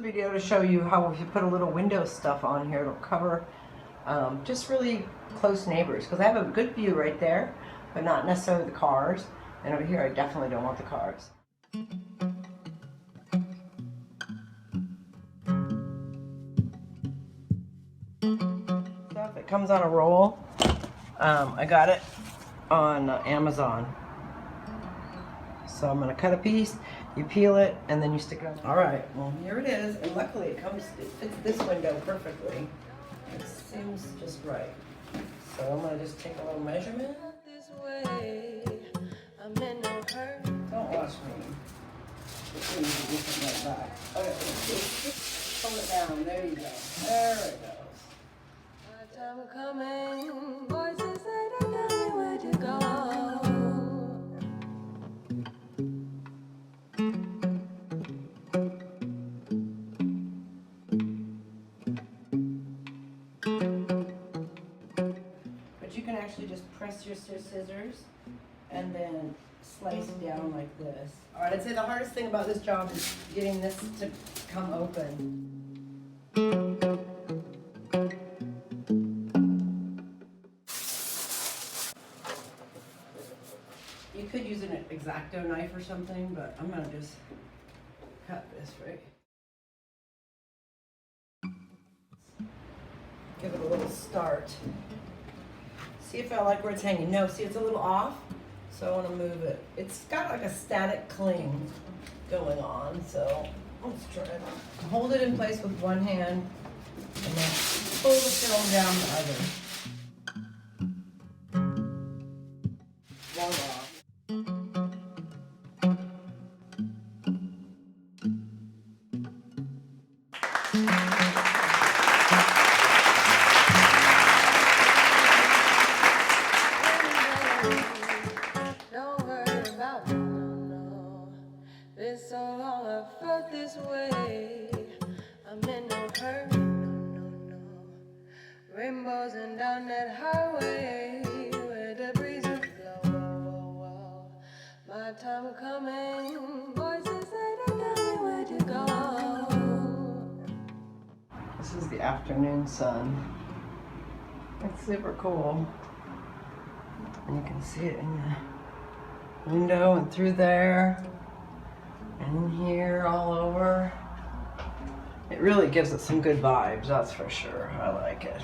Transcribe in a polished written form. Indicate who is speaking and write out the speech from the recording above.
Speaker 1: video to show you how if you put a little window stuff on here, it'll cover just really close neighbors, because I have a good view right there, but not necessarily the cars. And over here, I definitely don't want the cars. Stuff, it comes on a roll. I got it on Amazon. So I'm gonna cut a piece, you peel it, and then you stick it on. All right, well here it is, and luckily it fits this window perfectly. It seems just right. So I'm gonna just take a little measurement. Don't watch me. Just need to do something like that. Okay, just pull it down. There you go. There it goes. My time coming, voices say to tell me where to go. But you can actually just press your scissors and then slice it down like this. All right, I'd say the hardest thing about this job is getting this to come open. You could use an X-Acto knife or something, but I'm gonna just cut this, right? Give it a little start. See if I like where it's hanging. No, see it's a little off, so I want to move it. It's got like a static cling going on, so let's try it. Hold it in place with one hand and then pull the film down the other. Voila. So long I've felt this way. I'm in no hurry, no. Rainbows and down that highway where the breeze will blow. My time coming, voices say to tell me where to go. This is the afternoon sun. It's super cool. And you can see it in the window and through there. And here, all over. It really gives it some good vibes, that's for sure. I like it.